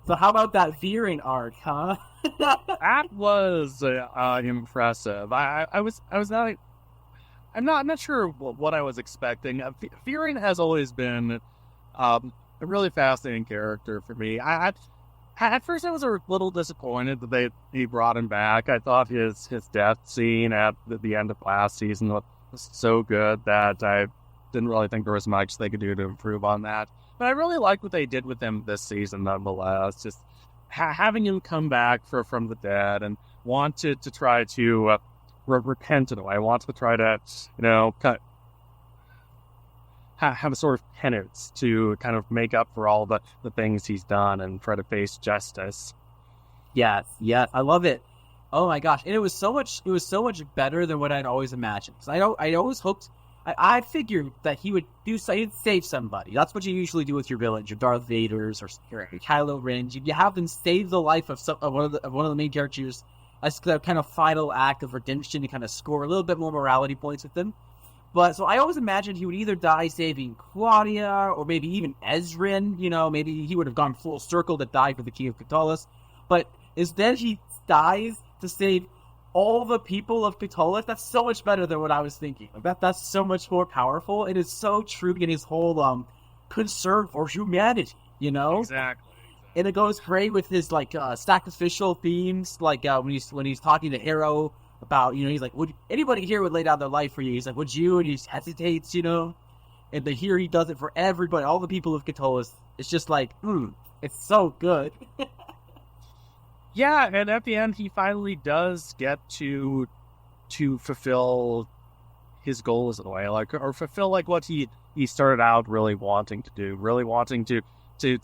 So how about that veering arc, huh? That was impressive. I was not. I'm not sure what I was expecting. Fearing has always been a really fascinating character for me. At first I was a little disappointed that he brought him back. I thought his death scene at the end of last season was so good that I didn't really think there was much they could do to improve on that. But I really like what they did with him this season, nonetheless. Just having him come back from the dead and want to try to repent in a way. I want to try to, have a sort of penance to kind of make up for all the things he's done and try to face justice. Yes, yes, I love it. Oh my gosh, and it was so much better than what I'd always imagined. I always hoped, I figured that he'd save somebody. That's what you usually do with your villains, your Darth Vaders or your Kylo Rens. You have them save the life of one of the main characters as the kind of final act of redemption to kind of score a little bit more morality points with them. But so I always imagined he would either die saving Claudia or maybe even Ezrin. Maybe he would have gone full circle to die for the King of Cthulhu. But instead he dies to save all the people of Cthulhu. That's so much better than what I was thinking. That's so much more powerful. It is so true in his whole concern for humanity. Exactly. And it goes great with his sacrificial themes, when he's talking to Harrow about, he's like, would anybody here would lay down their life for you? He's like, would you? And he hesitates, and then here he does it for everybody, all the people of Cthulhu. It's just like, it's so good. Yeah, and at the end, he finally does get to fulfill his goals in a way, or fulfill what he started out really wanting to do, really wanting to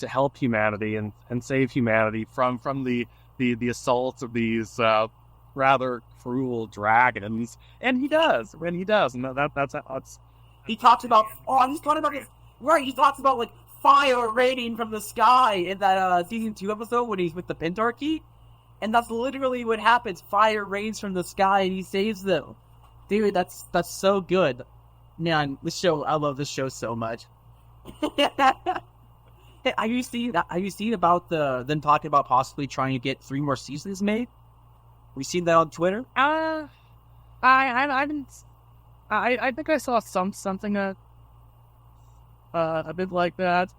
help humanity and save humanity from the assaults of these rather cruel dragons, and he does, and that's he talks about he talks about fire raining from the sky in that season 2 episode when he's with the Pentarchy. And that's literally what happens. Fire rains from the sky and he saves them. Dude, that's so good. Man, I love this show so much. Hey, have you seen about them talking about possibly trying to get 3 more seasons made? We seen that on Twitter? I didn't. I think I saw something a bit like that.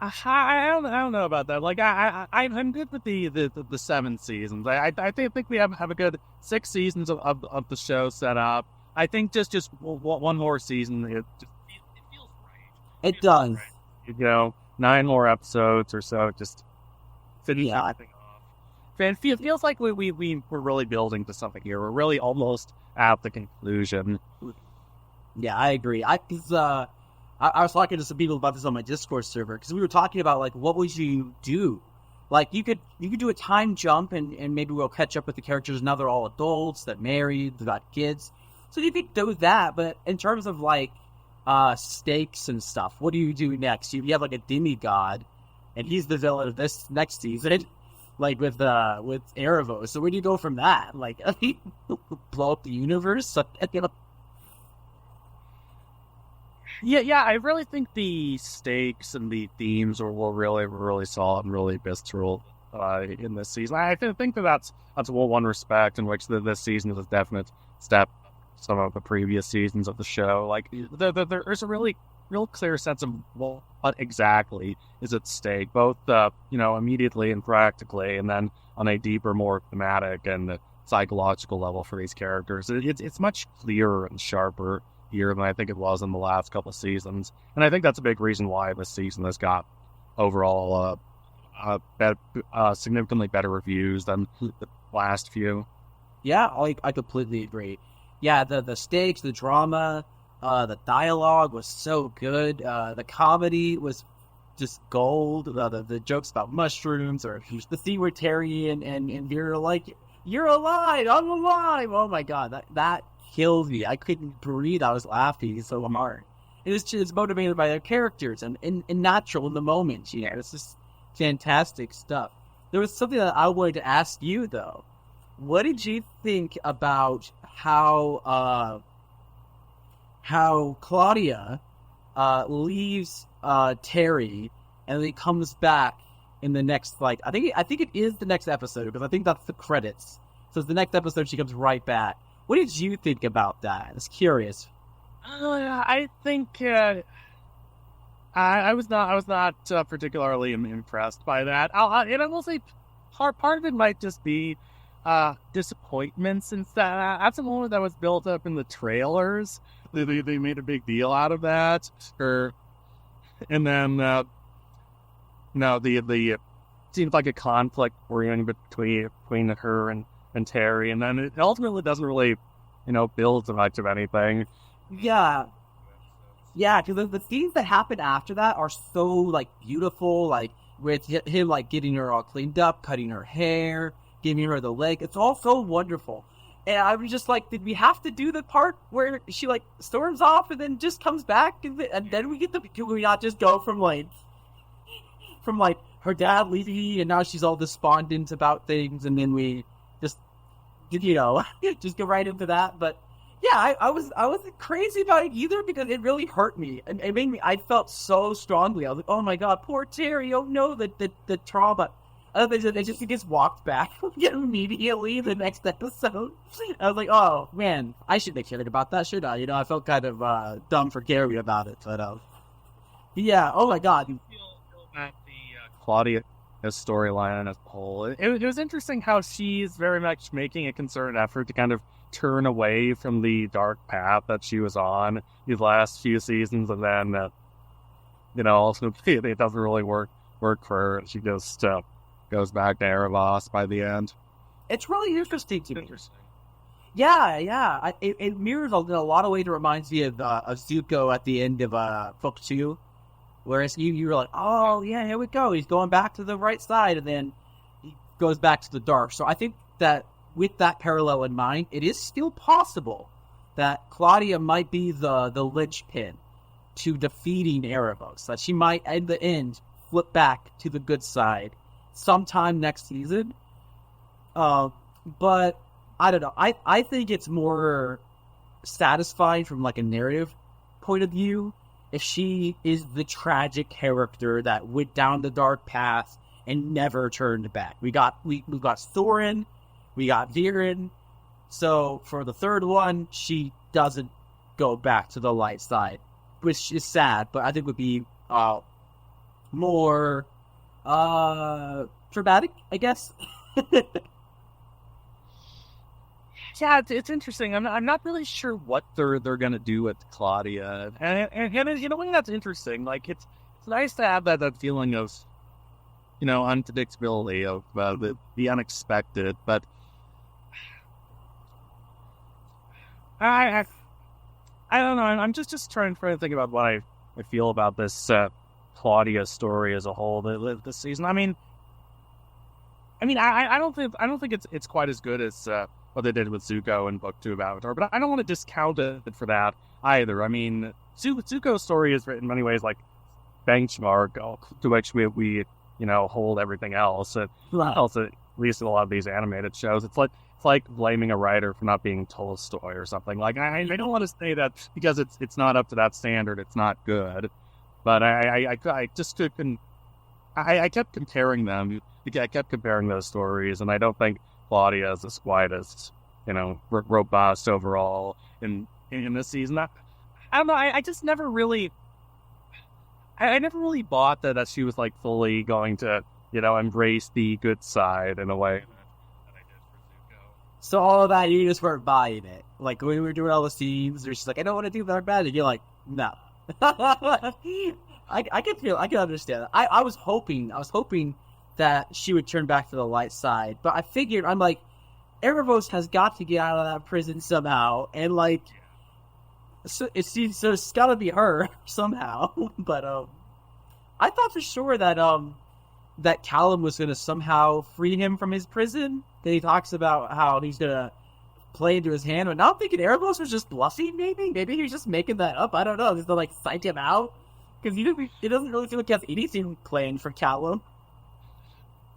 I don't know about that. I'm good with the 7 seasons. I think we have a good 6 seasons of the show set up. I think just one more season, it feels right. It does. Right. 9 more episodes or so, just finish everything off. And it feels like we're really building to something here. We're really almost at the conclusion. Yeah, I agree. I was talking to some people about this on my Discord server because we were talking about what would you do? You could do a time jump and maybe we'll catch up with the characters now they're all adults, that married, they got kids. So you could do that, but in terms of stakes and stuff, what do you do next? You have a demigod, and he's the villain of this next season, with Aaravos. So where do you go from that? Blow up the universe? Yeah, I really think the stakes and the themes were really solid and really visceral in this season. I think that's one respect in which this season is a definite step from some of the previous seasons of the show. There's a real clear sense of what exactly is at stake, both immediately and practically, and then on a deeper, more thematic and psychological level for these characters. It's much clearer and sharper here than I think it was in the last couple of seasons, and I think that's a big reason why this season has got overall significantly better reviews than the last few. Yeah, I completely agree. Yeah, the stakes, the drama, the dialogue was so good. The comedy was just gold. The jokes about mushrooms, or the scene where Terry and Vera are like, "You're alive, I'm alive." Oh my god, that killed me. I couldn't breathe. I was laughing so hard. It was just motivated by their characters and natural in the moment. It's just fantastic stuff. There was something that I wanted to ask you though. What did you think about how Claudia leaves Terry and then he comes back in the next, like, I think it is the next episode, because I think that's the credits. So it's the next episode she comes right back. What did you think about that? I was curious. I think I was not particularly impressed by that. And I will say part of it might just be disappointment, since that's a moment that was built up in the trailers. They made a big deal out of that. And then the seems like a conflict brewing between her and Terry, and then it ultimately doesn't really build much of anything. Yeah, because the scenes that happen after that are so, like, beautiful, like, with him, like, getting her all cleaned up, cutting her hair, giving her the leg. It's all so wonderful. And I was just like, did we have to do the part where she, like, storms off and then just comes back, and then we get can we not just go from her dad leaving, and now she's all despondent about things, and then we just just go right into that? But yeah, I wasn't crazy about it either, because it really hurt me. And it made me, I felt so strongly. I was like, oh my God, poor Terry. Oh no, the trauma. It just gets walked back immediately the next episode. I was like, oh man, I shouldn't have cared about that, should I? I felt kind of dumb for Gary about it. But yeah, oh my God. Feel back the Claudia storyline as a whole. It was interesting how she's very much making a concerted effort to kind of turn away from the dark path that she was on these last few seasons, and then also it doesn't really work for her. She just goes back to Aaravos by the end. It's really interesting to me. Yeah. It mirrors in a lot of ways. It reminds me of Zuko at the end of book 2, whereas you were like, oh yeah, here we go. He's going back to the right side, and then he goes back to the dark. So I think that with that parallel in mind, it is still possible that Claudia might be the linchpin to defeating Aaravos. That she might, at the end, flip back to the good side sometime next season. But I don't know. I think it's more satisfying from, like, a narrative point of view if she is the tragic character that went down the dark path and never turned back. We got Thorin, we got Viren. So for the third one, she doesn't go back to the light side, which is sad, but I think would be more dramatic, I guess. Yeah, it's interesting. I'm not really sure what they're gonna do with Claudia, and when that's interesting. Like, it's nice to have that feeling of unpredictability, of the unexpected. But I don't know. I'm just trying to think about what I feel about this Claudia story as a whole this season. I don't think it's quite as good as what they did with Zuko in book 2 of Avatar, but I don't want to discount it for that either. I mean, Zuko's story is in many ways like benchmark to which we hold everything else. Also, at least in a lot of these animated shows, it's like blaming a writer for not being Tolstoy or something. Like, I don't want to say that because it's not up to that standard, it's not good. But I just couldn't. I kept comparing them. I kept comparing those stories, and I don't think Claudia is quite as robust overall in this season. I don't know. I just never really. I never really bought that she was like fully going to embrace the good side in a way that I did for Zuko. So all of that, you just weren't buying it. Like, when we were doing all the scenes, where she's like, I don't want to do dark magic. You're like, no. I can understand that. I was hoping that she would turn back to the light side, but I figured, I'm like, Aaravos has got to get out of that prison somehow, and like, so it's got to be her somehow. But I thought for sure that Callum was going to somehow free him from his prison. That he talks about how he's going to play into his hand, but now I'm thinking Aaravos was just bluffing. Maybe he was just making that up. I don't know, just to like psych him out, because it doesn't really feel like he has anything planned for Callum.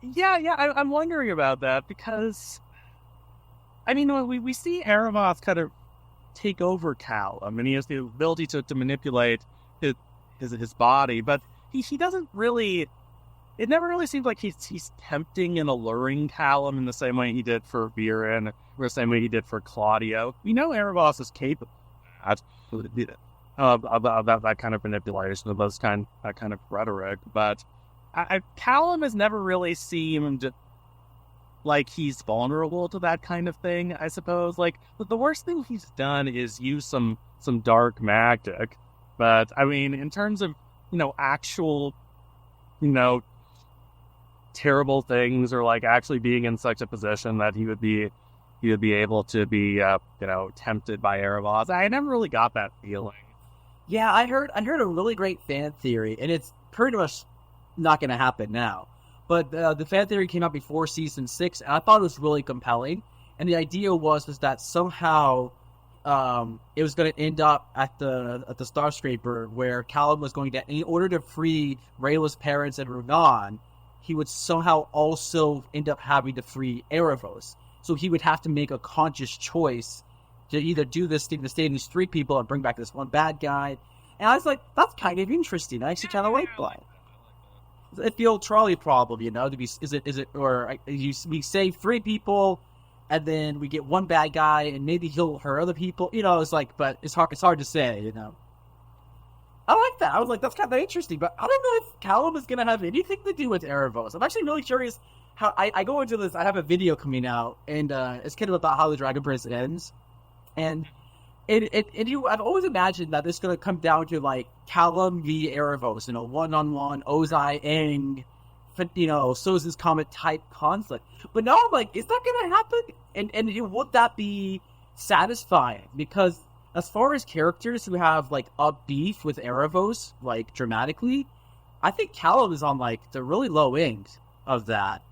Yeah, I'm wondering about that, because I mean, we see Aaravos kind of take over Callum, and he has the ability to manipulate his body, but he doesn't really it never really seems like he's tempting and alluring Callum in the same way he did for Viren, or the same way he did for Claudio. We know Aaravos is capable of that kind of manipulation, of that kind of rhetoric, but Callum has never really seemed like he's vulnerable to that kind of thing, I suppose. Like, the worst thing he's done is use some dark magic. But, I mean, in terms of, actual, terrible things, or, like, actually being in such a position that he would be able to be, tempted by Aaravos, I never really got that feeling. Yeah, I heard a really great fan theory, and it's pretty much not going to happen now. But the fan theory came out before season 6, and I thought it was really compelling. And the idea was that somehow it was going to end up at the Starscraper, where Callum was going to, in order to free Rayla's parents and Runan, he would somehow also end up having to free Aaravos. So he would have to make a conscious choice to either do this thing to save these 3 people and bring back this one bad guy. And I was like, that's kind of interesting. I actually kind of like that. It's the old trolley problem, we save 3 people, and then we get one bad guy, and maybe he'll hurt other people. It's like, but it's hard to say, I like that. I was like, that's kind of interesting, but I don't know if Callum is going to have anything to do with Aaravos. I'm actually really curious how I go into this. I have a video coming out, and it's kind of about how the Dragon Prince ends, and I've always imagined that this is going to come down to, like, Callum v. Aaravos, one-on-one, 𝐓𝐼𝐢𝐭𝐿𝐳, 𝐁𝐞𝐚𝐮𝐵 comet type conflict. But now I'm like, is that going to happen? And would that be satisfying? Because as far as characters who have, like, a beef with Aaravos, like, dramatically, I think Callum is on, like, the really low end of that.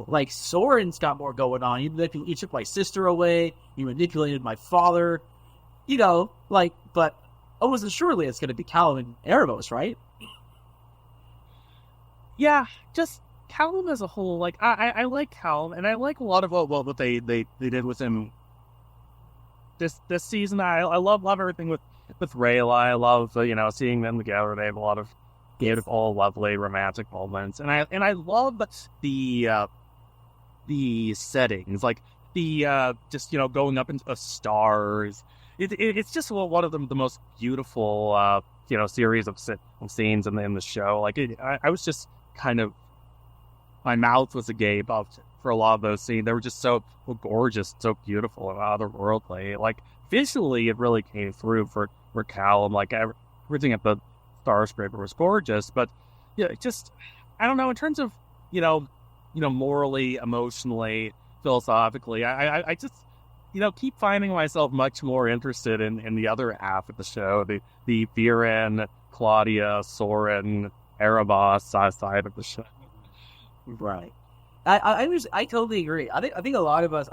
Like, Soren's got more going on. You took my sister away. You manipulated my father. But almost surely it's going to be Callum and Aaravos, right? Yeah, just Callum as a whole. Like, I like Callum, and I like a lot of what they did with him this season. I love everything with Rayla. I love seeing them together. They have a lot of beautiful, lovely romantic moments, and I love the settings, like the just going up into the stars. It's just one of the most beautiful series of scenes in the show. Like, I was just kind of, my mouth was agape for a lot of those scenes. They were just so gorgeous, so beautiful and otherworldly. Like, visually, it really came through for Callum. Like, everything at the Starscraper was gorgeous, but just, I don't know, in terms of morally, emotionally, philosophically, I just keep finding myself much more interested in the other half of the show, the Viren, Claudia, Soren, Aaravos side of the show. Right. I totally agree. I think a lot of us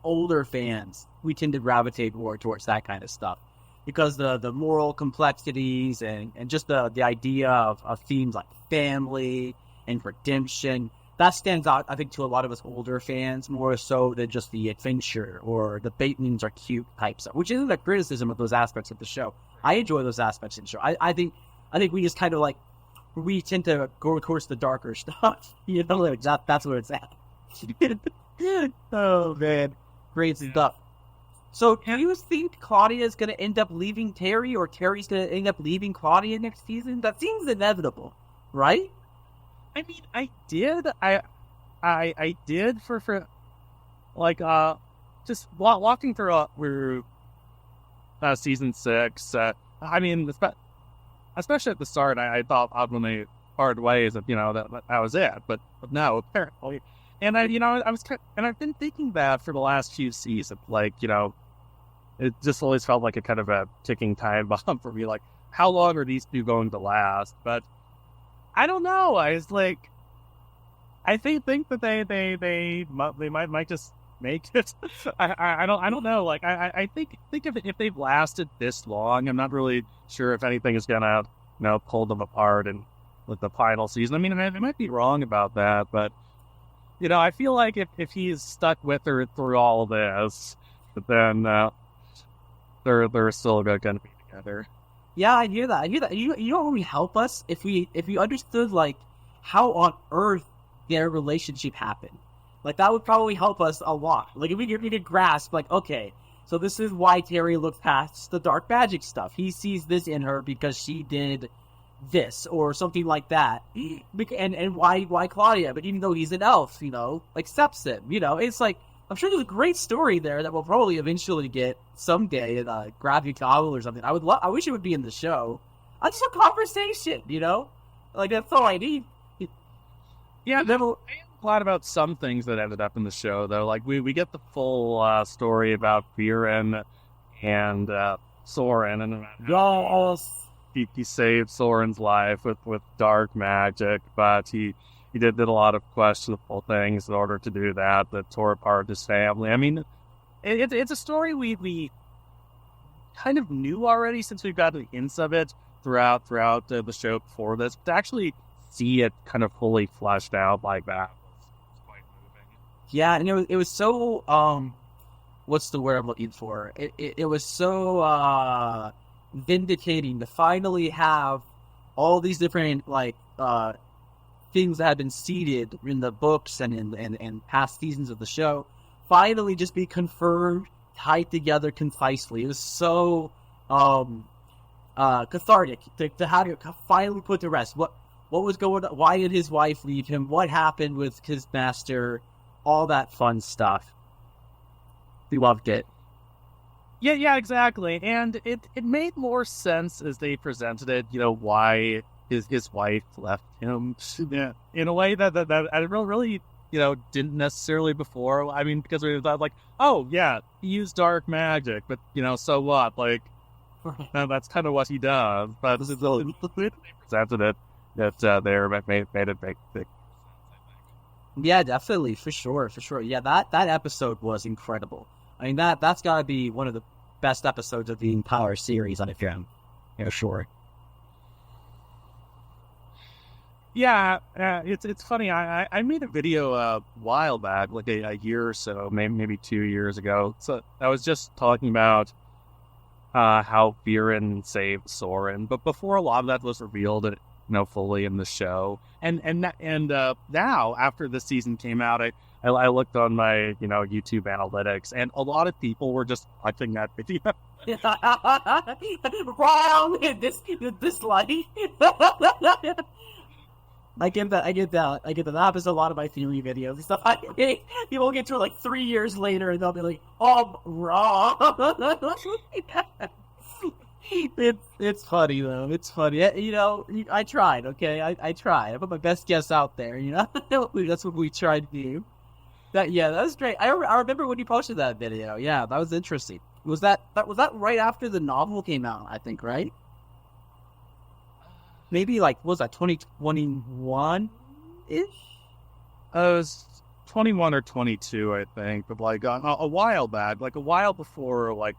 older fans, we tend to gravitate more towards that kind of stuff, because the moral complexities and just the idea of themes like family and redemption, that stands out, I think, to a lot of us older fans more so than just the adventure or the Batemans are cute type stuff, which isn't a criticism of those aspects of the show. I enjoy those aspects of the show. I think we just kind of like, we tend to go towards the darker stuff. That's where it's at. Oh man, great stuff. So, do you think Claudia is going to end up leaving Terry, or Terry's going to end up leaving Claudia next season? That seems inevitable, right? I mean, I did for like just walking through season 6. I mean, especially at the start, I thought when they parted ways that that was it, but no, apparently, and I've been thinking that for the last few seasons, like it just always felt like a kind of a ticking time bomb for me, like how long are these two going to last? But I don't know. I think that they might just make it. I don't know. Like I think if they've lasted this long, I'm not really sure if anything is gonna pull them apart and with the final season. I mean, I might be wrong about that, but I feel like if he's stuck with her through all of this, then they're still going to be together. Yeah, I hear that. You know what would help us if we understood, like, how on earth their relationship happened. Like, that would probably help us a lot. Like, if we could grasp, like, okay, so this is why Terry looks past the dark magic stuff. He sees this in her because she did this or something like that. And why Claudia? But even though he's an elf, accepts him. It's like, I'm sure there's a great story there that we'll probably eventually get someday in a graphic novel or something. I wish it would be in the show. Just a conversation, Like, that's all I need. Yeah, I am glad about some things that ended up in the show, though. Like, we get the full story about Viren and Soren, and Yes. He saved Soren's life with dark magic, but he did a lot of questionable things in order to do that tore apart his family. I mean, it's a story we kind of knew already since we've got the hints of it throughout the show before this. But to actually see it kind of fully fleshed out like that was quite moving. Yeah, and it was so what's the word I'm looking for? It was so vindicating to finally have all these different things that had been seeded in the books and in past seasons of the show finally just be confirmed, tied together concisely. It was so cathartic to have it finally put to rest. What was going on? Why did his wife leave him? What happened with his master? All that fun stuff. We loved it. Yeah, exactly. And it made more sense as they presented it, why his wife left him, in a way that I really, didn't necessarily before. I mean, because we thought, like, oh, yeah, he used dark magic, but, so what? Like, that's kind of what he does. But they presented it, that they made it big. Yeah, definitely, for sure. Yeah, that episode was incredible. I mean, that's got to be one of the best episodes of the entire series on FM. Sure. Yeah, it's funny. I made a video a while back, like a year or so, maybe 2 years ago. So I was just talking about how Viren saved Soren, but before a lot of that was revealed, fully in the show. And now after the season came out, I looked on my YouTube analytics, and a lot of people were just watching that video. Wrong. This light. I get that. That happens a lot of my theory videos and stuff. People will get to it like 3 years later, and they'll be like, "Oh, I'm wrong." It's funny though. It's funny. I tried. Okay, I tried. I put my best guess out there. That's what we tried to do. That was great. I remember when you posted that video. Yeah, that was interesting. Was that right after the novel came out? I think, right? Maybe what was that 2021 ish? It was 21 or 22, I think. But a while back, a while before,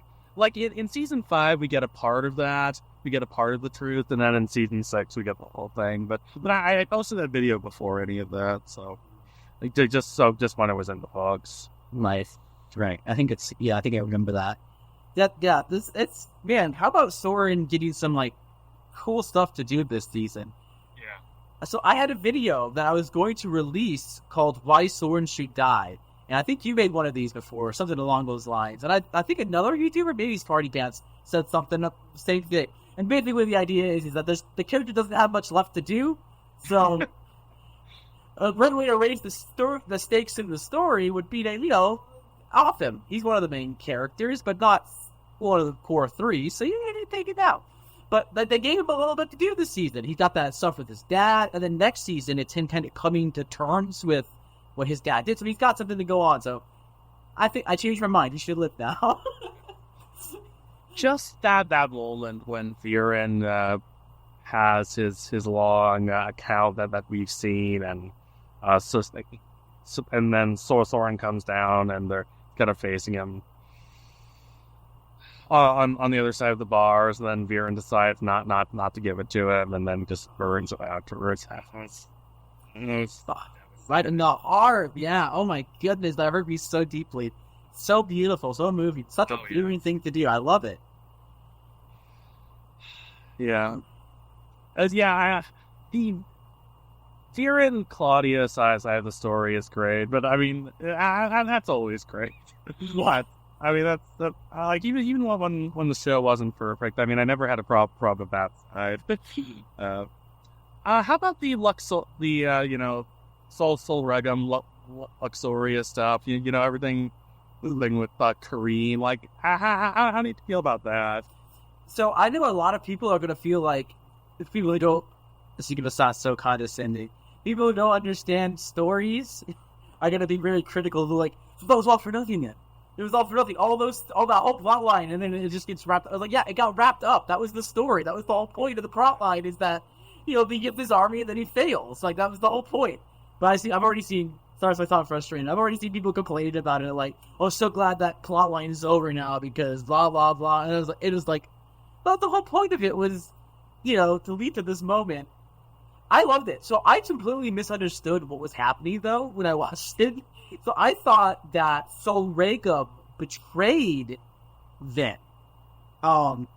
in season 5, we get a part of that. We get a part of the truth, and then in season 6, we get the whole thing. But I posted that video before any of that, so just when it was in the books. Nice, right? I think I remember that. Yeah. It's man. How about Soren getting some cool stuff to do this season? Yeah. So I had a video that I was going to release called "Why Soren Should Die." And I think you made one of these before, or something along those lines. And I think another YouTuber, maybe Sparty Pants, said something up the same thing. And basically the idea is that the character doesn't have much left to do. So a good way to raise the stakes in the story would be to, off him. He's one of the main characters, but not one of the core 3, so you need to take it out. But they gave him a little bit to do this season. He got that stuff with his dad, and then next season it's him kind of coming to terms with what his dad did, so he's got something to go on. So I think I changed my mind. He should live now. Just that moment when Viren has his long account that we've seen, and and then Soren comes down, and they're kind of facing him on the other side of the bars, and then Viren decides not to give it to him, and then just burns it afterwards. Right in the heart, yeah. Oh my goodness, that hurt me so deeply. So beautiful, so moving. Such a beautiful thing to do. I love it. Yeah. Fear and Claudia side of the story is great, but I mean, that's always great. What? I mean, that's like even when the show wasn't perfect. I mean, I never had a problem with that side. How about the Sol Regum Luxuria stuff? You know, everything with Kareem. Like, how do you feel about that? So I know a lot of people are going to feel like, if people who don't, this is going to sound so condescending, people who don't understand stories are going to be very critical. They're like, that was all for nothing then. It was all for nothing. All that whole plot line, and then it just gets wrapped up. I was like, yeah, it got wrapped up. That was the story. That was the whole point of the plot line, is that, he gets his army and then he fails. Like, that was the whole point. But I've already seen, sorry if I sound frustrated, I've already seen people complaining about it, like, oh, so glad that plot line is over now because blah, blah, blah. And it was like, well, the whole point of it was, to lead to this moment. I loved it. So I completely misunderstood what was happening, though, when I watched it. So I thought that Sol Regum betrayed them. And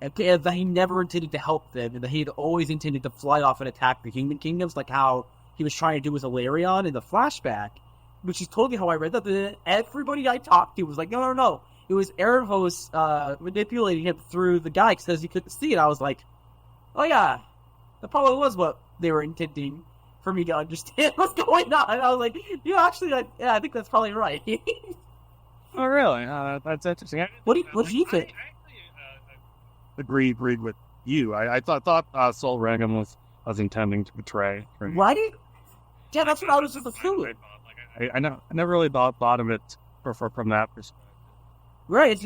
that he never intended to help them, and that he had always intended to fly off and attack the human kingdoms, like how he was trying to do with Ilarion in the flashback, which is totally how I read that. But everybody I talked to was like, no. It was Aaravos manipulating him through the guy because he couldn't see it. I was like, oh yeah, that probably was what they were intending for me to understand what's going on. And I was like, actually, I think that's probably right. Oh, really? That's interesting. What do you think? Agreed with you. I thought Sol Regum was intending to betray. Right? Yeah, that's what I was just assuming. I never really thought of it from that perspective. Right.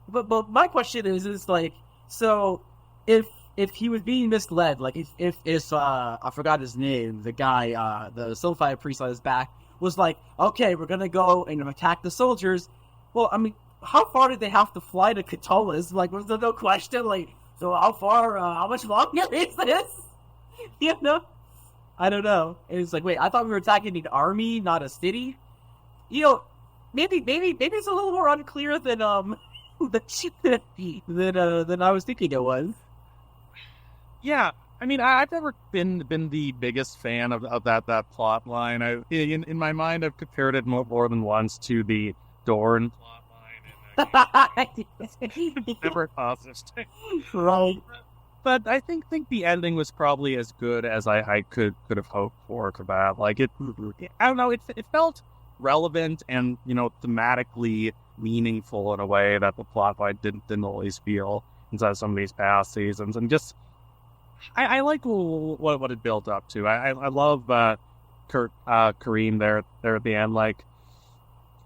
But my question is like, so if he was being misled, like if I forgot his name, the guy, the Sulfide priest on his back was like, okay, we're gonna go and attack the soldiers. Well, I mean, how far did they have to fly to Catullus? Like, was there no question? Like, so how much longer is this? I don't know. It was like, wait, I thought we were attacking an army, not a city. Maybe it's a little more unclear than than I was thinking it was. Yeah, I mean, I've never been the biggest fan of that plot line. In my mind, I've compared it more than once to the Dorn plot line. Never a positive. Right. But I think the ending was probably as good as I could have hoped for that. Like, I don't know, it felt relevant and, thematically meaningful in a way that the plotline didn't always feel inside some of these past seasons. And just, I like what it built up to. I love Kareem there at the end, like,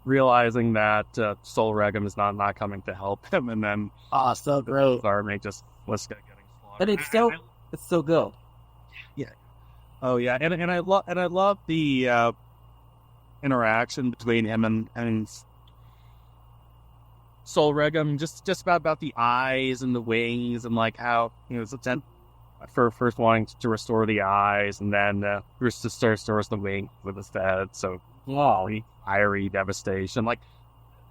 realizing that Sol Regum is not coming to help him, and then so great. His army just was getting slaughtered. But it's so good. Yeah. Oh yeah, and I love the interaction between him and Sol Regum, just about the eyes and the wings, and like how it's for first wanting to restore the eyes, and then restores the wing with his head. So fiery devastation, like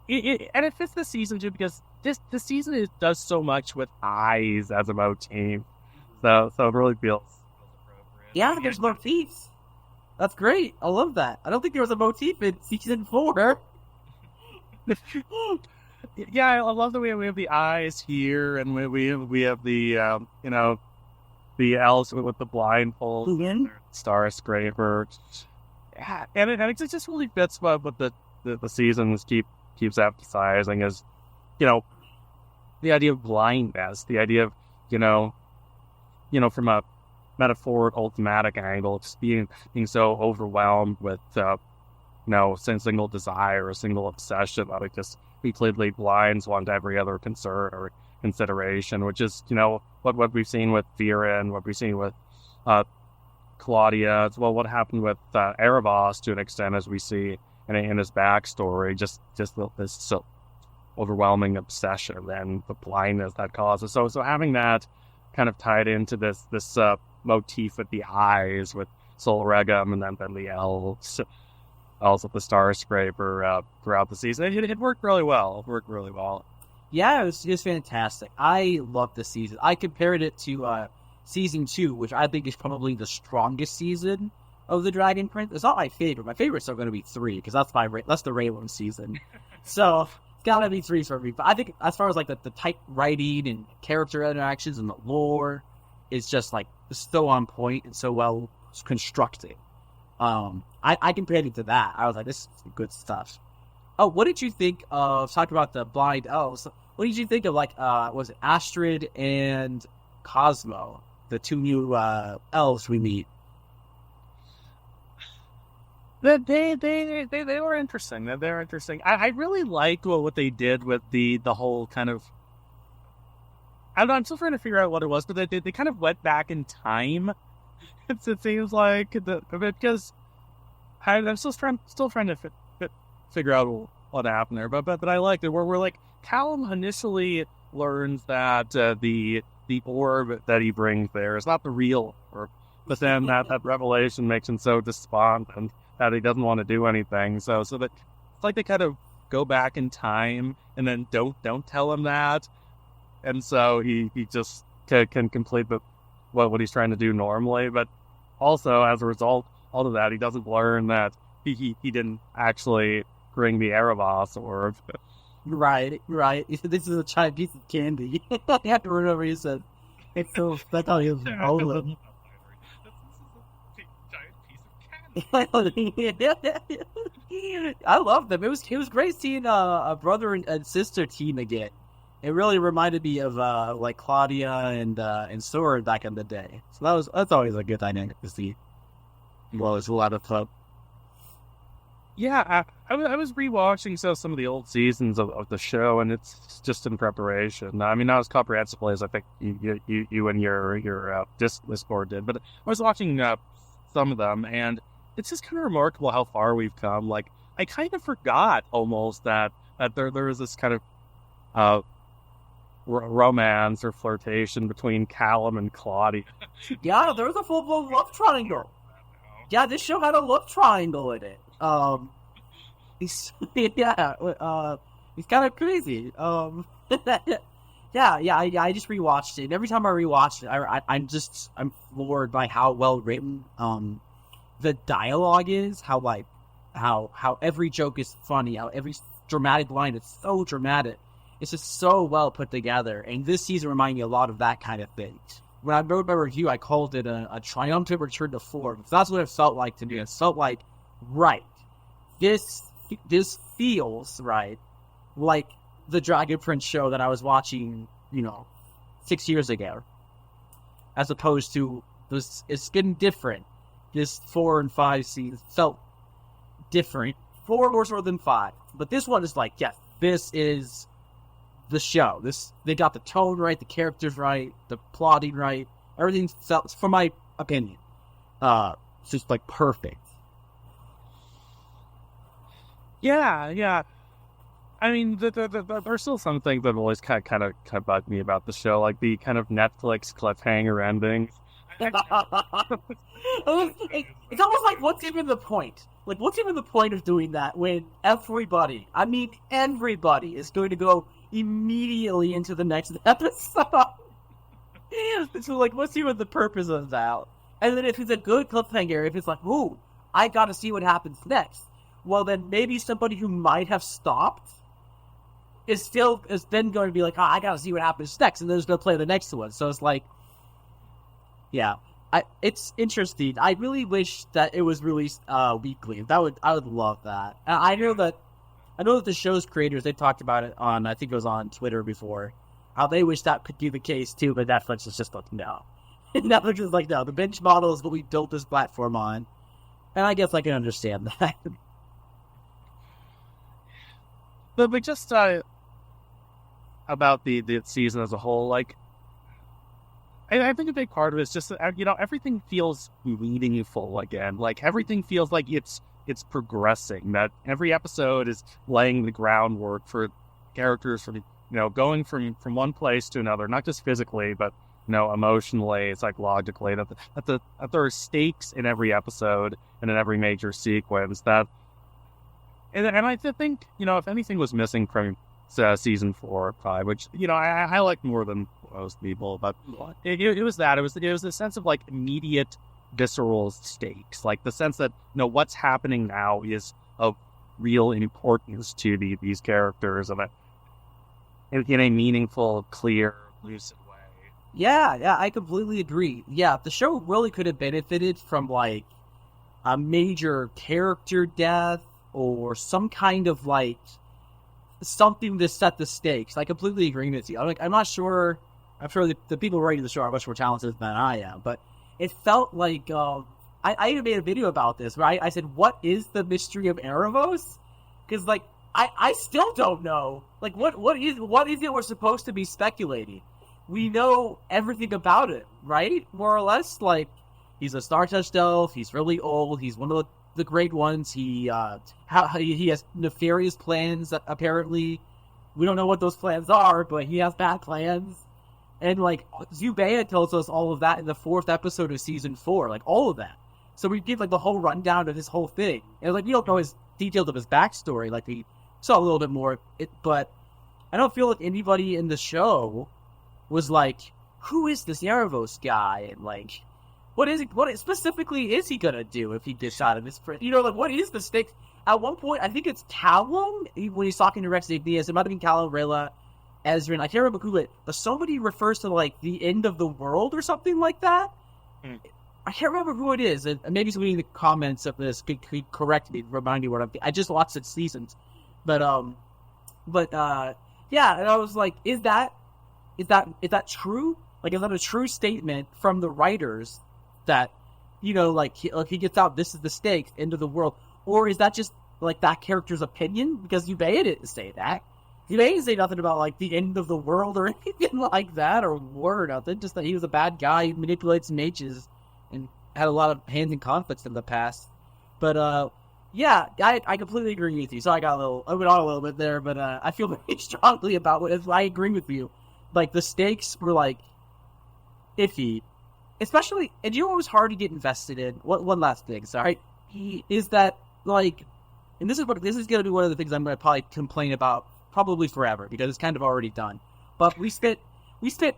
and it fits the season too, because this season does so much with eyes as a motif. So it really feels appropriate. Yeah, there's motifs. That's great. I love that. I don't think there was a motif in season 4. Yeah, I love the way we have the eyes here, and we have the the elves with the blindfold, Star Scraper. Yeah, and it just really fits what the seasons keeps emphasizing is, the idea of blindness, the idea of from a metaphorical thematic angle, just being so overwhelmed with single desire, a single obsession that it just completely blinds one to every other concern or consideration, which is what we've seen with Vera and what we've seen with Claudia, as well what happened with Aaravos to an extent, as we see in his backstory, just this so overwhelming obsession and the blindness that causes. So having that kind of tied into this motif with the eyes with Sol Regum, and then the elves, also the Star Scraper throughout the season, it worked really well. Yeah, it was fantastic. I loved this season. I compared it to season 2, which I think is probably the strongest season of the Dragon Prince. It's not my favorite. My favorite's still going to be 3 because that's the Rayla season. So it's gotta be 3 for me. But I think as far as like the type writing and character interactions and the lore, it's just like so on point and so well constructed. I compared it to that. I was like, this is some good stuff. Oh, what did you think of talking about the blind elves? What did you think of like was it Astrid and Cosmo, the 2 new elves we meet? They were interesting. They're interesting. I really liked what they did with the whole kind of. I don't know. I'm still trying to figure out what it was, but they kind of went back in time. It seems like because I'm still trying to figure out what happened there. But I liked it. We're like Callum initially learns that the orb that he brings there is not the real orb, but then that revelation makes him so despondent that he doesn't want to do anything. So that it's like they kind of go back in time and then don't tell him that, and so he just can complete what he's trying to do normally. But also as a result of that, he doesn't learn that he didn't actually bring the Aaravos orb. Right. This is a giant piece of candy. You have to remember he said it's so. That's how he was rolling. I love them. It was great seeing a brother and sister team again. It really reminded me of like Claudia and Sword back in the day. So that's always a good dynamic to see. Well, it's a lot of fun. Yeah, I was rewatching some of the old seasons of the show, and it's just in preparation. I mean, not as comprehensively as I think you and your Discord did, but I was watching some of them, and it's just kind of remarkable how far we've come. Like, I kind of forgot almost that there was this kind of romance or flirtation between Callum and Claudia. Yeah, there was a full-blown love triangle. Yeah, this show had a love triangle in it. He's kind of crazy. I just rewatched it. And every time I rewatch it, I'm floored by how well written the dialogue is. How every joke is funny. How every dramatic line is so dramatic. It's just so well put together. And this season reminded me a lot of that kind of thing. When I wrote my review, I called it a triumphant return to form. Because that's what it felt like to me. It felt like, right, this feels right, like the Dragon Prince show that I was watching, 6 years ago. As opposed to it's getting different. This 4 and 5 seasons felt different. 4 more so than 5, but this one is like, yes, this is the show. They got the tone right, the characters right, the plotting right. Everything felt, for my opinion, it's just like perfect. Yeah. I mean, there's still some things that always kind of bug me about the show, like the kind of Netflix cliffhanger endings. It's almost like, what's even the point? Like, what's even the point of doing that when everybody is going to go immediately into the next episode? So, like, what's even the purpose of that? And then if it's a good cliffhanger, if it's like, ooh, I gotta see what happens next, well, then maybe somebody who might have stopped is then going to be like, I gotta see what happens next, and then there's going to play the next one. So it's like, yeah, it's interesting. I really wish that it was released weekly. I would love that. And I know that the show's creators, they talked about it on, I think it was on Twitter before, how they wish that could be the case too, but Netflix is just like, no. Netflix is like, no, the binge model is what we built this platform on. And I guess I can understand that. But just about the season as a whole, like, I think a big part of it is just, everything feels meaningful again. Like, everything feels like it's progressing, that every episode is laying the groundwork for characters for going from one place to another, not just physically, but emotionally, psychologically. That there are stakes in every episode and in every major sequence. And I think if anything was missing from season 4 or 5, which I like more than most people, but it was that. It was a sense of like immediate visceral stakes, like the sense that what's happening now is of real importance to these characters, and in a meaningful, clear, lucid way. Yeah, I completely agree. Yeah, the show really could have benefited from like a major character death or some kind of like something to set the stakes. I completely agree with you. I'm not sure. I'm sure the people writing the show are much more talented than I am, but it felt like I even made a video about this, right? I said, "What is the mystery of Aaravos?" Because like I still don't know. Like what is it we're supposed to be speculating? We know everything about it, right? More or less. Like he's a star-touched elf. He's really old. He's one of the great ones. He has nefarious plans. That apparently, we don't know what those plans are, but he has bad plans. And like 𝐁𝐁 tells us all of that in the 4th episode of season 4, like all of that. So we give like the whole rundown of his whole thing, and like we don't know his details of his backstory. Like we saw a little bit more, but I don't feel like anybody in the show was like, who is this Aaravos guy, and like what specifically is he gonna do if he gets out of his prison? Like what is the stakes? At one point, I think it's Callum when he's talking to 𝐊𝐸𝐳𝐥𝐿. It might have been Callum, Rayla, 𝐁𝐸𝐳. I can't remember who it, but somebody refers to like the end of the world or something like that. I can't remember who it is, and maybe somebody in the comments of this could correct me, remind me what I just watched it seasons, but yeah, and I was like, is that true? Like, is that a true statement from the writers that like he gets out, this is the stakes, end of the world, or is that just like that character's opinion? Because 𝐁𝐁 didn't say that. 𝐁𝐁 didn't say nothing about like the end of the world or anything like that, or war or nothing. Just that he was a bad guy who manipulates mages and had a lot of hands in conflicts in the past. But yeah, I completely agree with you. So I went on a little bit there, but I feel very strongly about what I agree with you. Like the stakes were like iffy, especially, and what was hard to get invested in. One last thing, sorry, is that like, and this is going to be one of the things I'm going to probably complain about probably forever because it's kind of already done. But we spent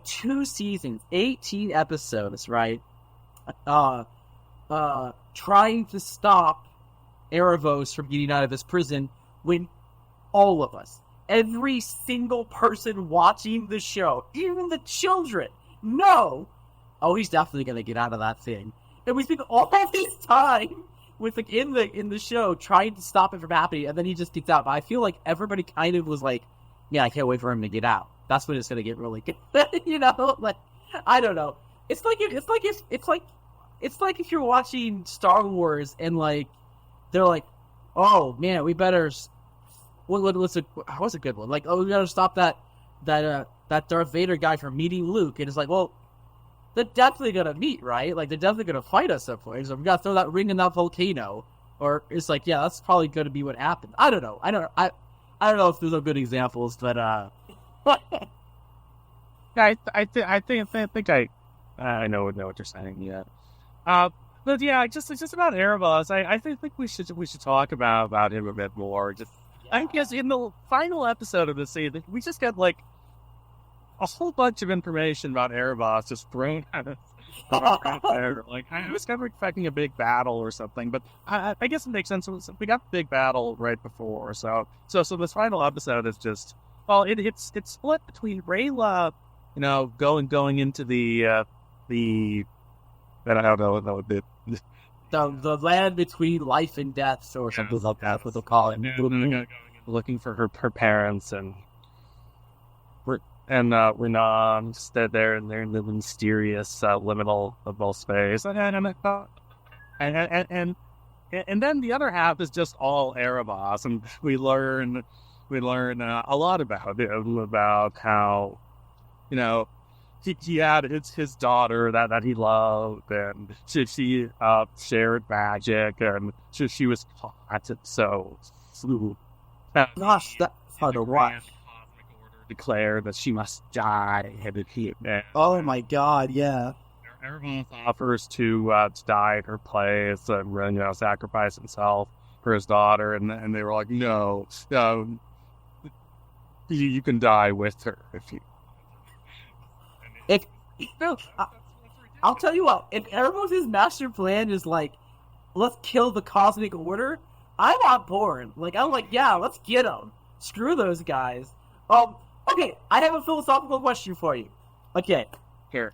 2 seasons, 18 episodes, right? Trying to stop Aaravos from getting out of this prison when all of us, every single person watching the show, even the children, know, oh, he's definitely going to get out of that thing. And we spend all this time with like in the show trying to stop it from happening, and then he just gets out. But I feel like everybody kind of was like, yeah, I can't wait for him to get out. That's when it's going to get really good. Like I don't know. It's like if you're watching Star Wars and like they're like, oh man, we better. What's a good one? Like, oh, we gotta stop that Darth Vader guy from meeting Luke, and it's like, well, they're definitely gonna meet, right? Like they're definitely gonna fight us at point. So we gotta throw that ring in that volcano, or it's like, yeah, that's probably gonna be what happens. I don't know. I don't know if those are good examples, but I think I know what you're saying. Yeah. But yeah, just about Aaravos, I think we should talk about him a bit more. Just I guess in the final episode of the season, we just got like a whole bunch of information about Aaravos just thrown at us. Like I was kind of expecting a big battle or something, but I guess it makes sense. We got the big battle right before, so this final episode is just it's split between Rayla, going into the I don't know the land between life and death, or something like that. What they'll call it. Looking for her parents, and Renan stood there in their mysterious liminal space, and then the other half is just all Aaravos, and we learn a lot about him, about how he had his daughter that he loved, and she shared magic, and she was caught. So gosh, that's hard to watch. Declared that she must die. Oh my god, yeah. Aaravos offers to die in her place and sacrifice himself for his daughter, and they were like, no, you can die with her if you. If no, I'll tell you what. If Aaravos' master plan is like, let's kill the cosmic order, I'm on board. Like I'm like, yeah, let's get them. Screw those guys. Okay, I have a philosophical question for you. Okay, here.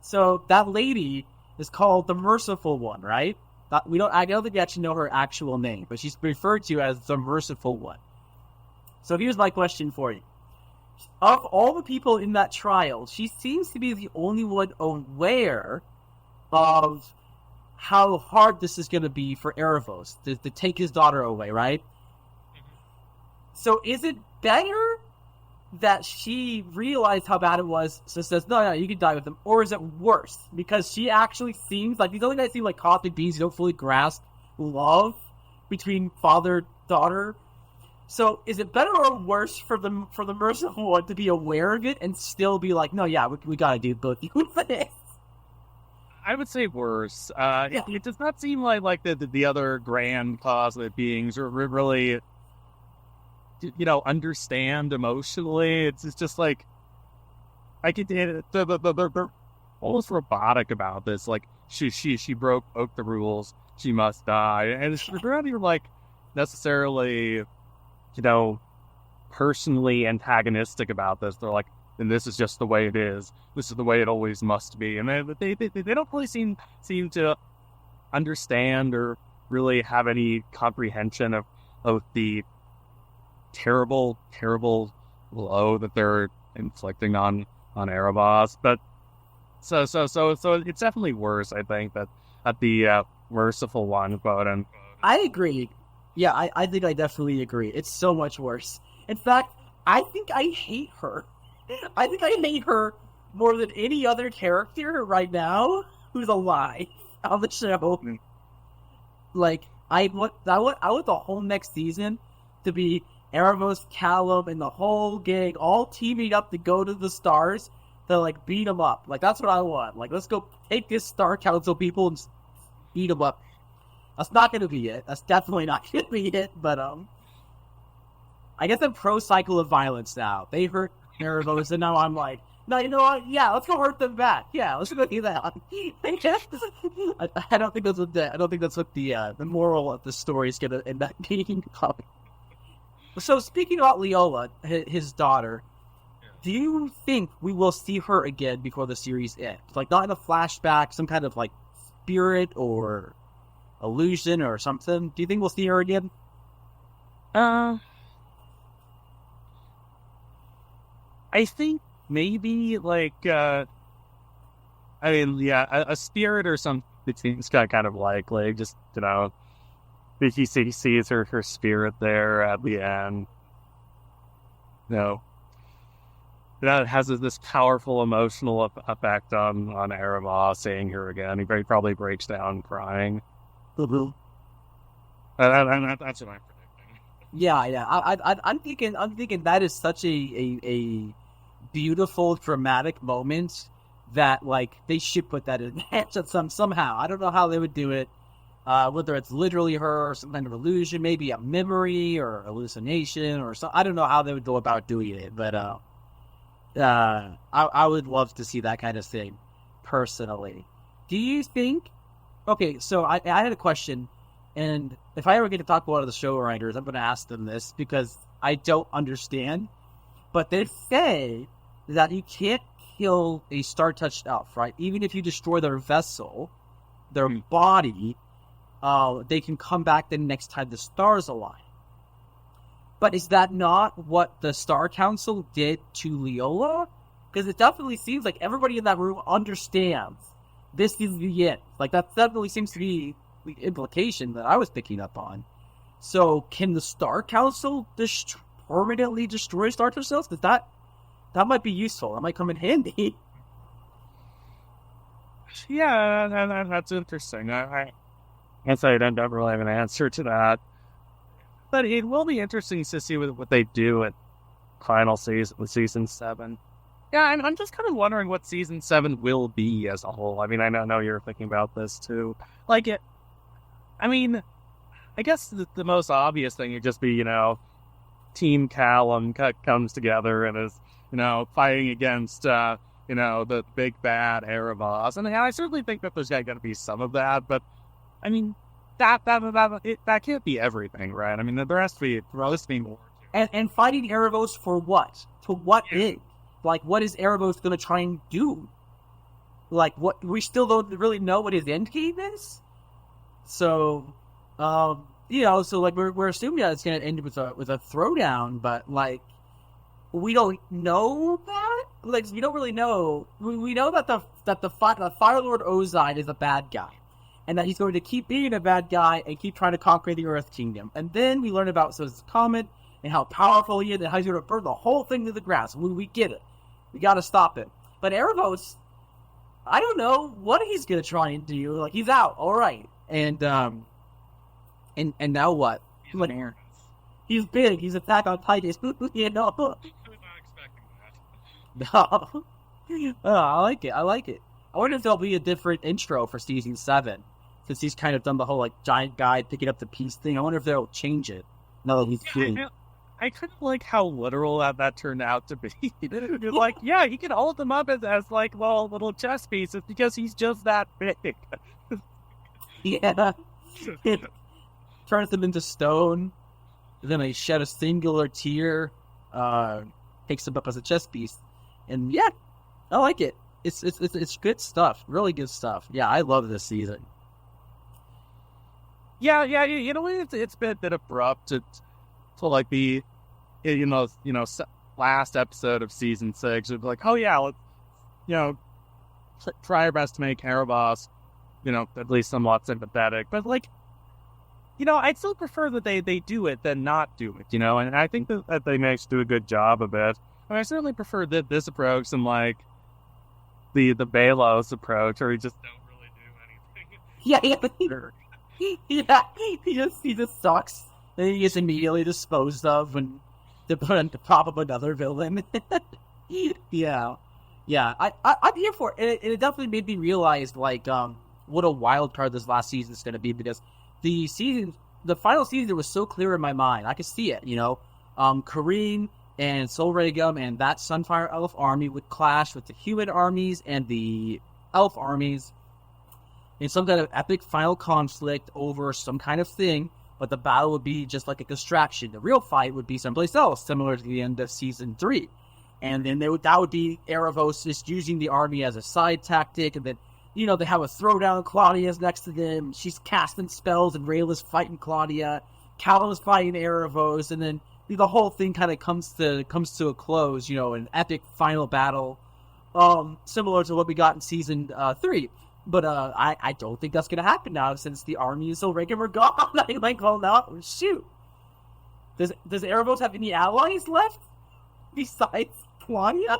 So that lady is called the Merciful One, right? I don't think we actually know her actual name, but she's referred to as the Merciful One. So here's my question for you. Of all the people in that trial, she seems to be the only one aware of how hard this is going to be for Aaravos to take his daughter away, right? So is it better that she realized how bad it was, so says, no, you can die with him, or is it worse? Because she actually seems like, these only guys seem like cosmic beings who don't fully grasp love between father-daughter. So is it better or worse for the Merciful One to be aware of it and still be like, no, yeah, we gotta do both you for this? I would say worse. It does not seem like the other grand cosmic beings are really, understand emotionally. It's just like, they're almost robotic about this. Like she broke the rules. She must die, and it's not even like necessarily, personally antagonistic about this. They're like, and this is just the way it is. This is the way it always must be. And they don't really seem to understand or really have any comprehension of the terrible blow that they're inflicting on Aaravos. But so it's definitely worse, I think, that at the Merciful One, quote unquote. I agree. Yeah, I think I definitely agree. It's so much worse. In fact, I think I hate her. I think I hate her more than any other character right now who's alive on the show. Like, I want the whole next season to be Aaravos, Callum, and the whole gang all teaming up to go to the stars to, like, beat them up. Like, that's what I want. Like, let's go take this Star Council people and beat them up. That's not going to be it. That's definitely not going to be it, but, I guess I'm pro-cycle of violence now. They hurt Aaravos, and now I'm like, no, you know what? Yeah, let's go hurt them back. Yeah, let's go do that. I don't think that's what the moral of the story is going to end up being. So speaking about Leola, his daughter, do you think we will see her again before the series ends? Like, not in a flashback, some kind of, like, spirit or illusion or something? Do you think we'll see her again? I think maybe, like, a spirit or something. It seems kind of likely. Just, he sees her spirit there at the end. That has this powerful emotional effect on Aaravos, seeing her again. He very probably breaks down crying. Mm-hmm. That's what I'm predicting. Yeah. I'm thinking that is such a beautiful, dramatic moment that, like, they should put that in somehow. I don't know how they would do it. Whether it's literally her or some kind of illusion, maybe a memory or hallucination or something. I don't know how they would go about doing it, but I would love to see that kind of thing, personally. Do you think... Okay, so I had a question, and if I ever get to talk to one of the show writers, I'm going to ask them this, because I don't understand. But they say that you can't kill a star-touched elf, right? Even if you destroy their vessel, their body, they can come back the next time the stars align. But is that not what the Star Council did to Leola? Because it definitely seems like everybody in that room understands this is the end. Like, that definitely seems to be the implication that I was picking up on. So, can the Star Council permanently destroy Star-touched elves? Because that might be useful. That might come in handy. Yeah, that's interesting. I guess I don't really have an answer to that. But it will be interesting to see what they do at final season 7. Yeah, I'm just kind of wondering what season 7 will be as a whole. I mean, I know you're thinking about this too. Like, I guess the most obvious thing would just be, Team Callum comes together and is, fighting against the big bad Aaravos. And I certainly think that there's going to be some of that, but I mean, that can't be everything, right? I mean, there has to be more. And fighting Aaravos for what? To what end? Like, what is Aaravos going to try and do? Like, what, we still don't really know what his end game is? So, so like, we're assuming that it's going to end with a throwdown, but, like, we don't know that? Like, we don't really know. We know that the Fire Lord 𝐁𝐳 is a bad guy, and that he's going to keep being a bad guy and keep trying to conquer the Earth Kingdom. And then we learn about this comet and how powerful he is and how he's going to burn the whole thing to the ground. So we get it. We got to stop it. But Aaravos, I don't know what he's going to try and do. Like, he's out. All right. And now what? He's an Aaravos. He's big. He's Attack on Titan. I was not expecting that. No. Oh, I like it. I wonder if there'll be a different intro for season 7, since he's kind of done the whole, like, giant guy picking up the piece thing. I wonder if they'll change it. No, he's big. I kind of like how literal that turned out to be. You're like, yeah, he can hold them up as like little chess pieces because he's just that big. Yeah. Turns them into stone. Then they shed a singular tear. Takes them up as a chess piece. And yeah, I like it. It's good stuff. Really good stuff. Yeah, I love this season. Yeah. It's been a bit abrupt to like the last episode of season 6. It'd be like, oh yeah, let's try our best to make Aaravos at least somewhat sympathetic. But like, I'd still prefer that they do it than not do it. And I think that they managed to do a good job of it. I mean, I certainly prefer this approach than like the Balos approach, where he just don't really do anything. Yeah, but he just sucks. Then he gets immediately disposed of when to pop up another villain. Yeah. I'm here for it. It definitely made me realize, like, what a wild card this last season is going to be, because the final season was so clear in my mind. I could see it, Kareem and 𝐿 and that Sunfire Elf army would clash with the human armies and the elf armies in some kind of epic final conflict over some kind of thing. But the battle would be just like a distraction. The real fight would be someplace else, similar to the end of season 3. And then that would be Aaravos just using the army as a side tactic. And then, they have a throwdown. Claudia's next to them. She's casting spells, and Rayla's fighting Claudia. Callum's fighting Aaravos. And then the whole thing kind of comes to a close, an epic final battle, similar to what we got in season 3. But I don't think that's going to happen now, since the armies of 𝐿 are gone. I'm like, well, now, shoot. Does Aaravos have any allies left besides Claudia?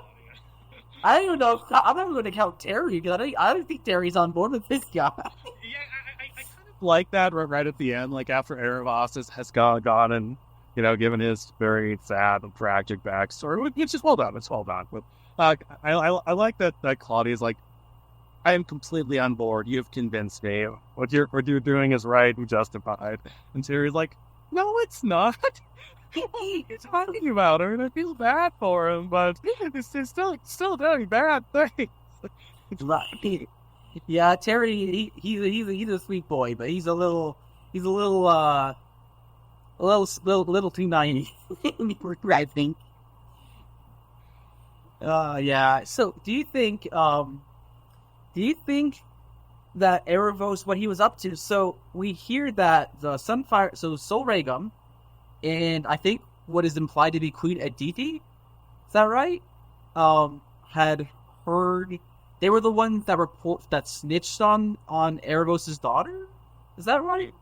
I don't even know. I'm not going to count Terry, because I don't think Terry's on board with this guy. Yeah, I kind of like that right at the end, like after Aaravos has gone and, given his very sad and tragic backstory. It's just well done. It's well done. But I like that Claudia's like, I am completely on board. You've convinced me. What you're doing is right and justified. And Terry's like, no, it's not. What are you talking about? I mean, I feel bad for him, but it's still doing bad things. Right. Yeah, Terry, he's a sweet boy, but he's a little too naive. I think. Yeah. So, do you think that Aaravos, what he was up to? So we hear that the Sunfire, so 𝐿, and I think what is implied to be Queen Aditi, is that right? Had heard they were the ones that snitched on Aaravos' daughter. Is that right?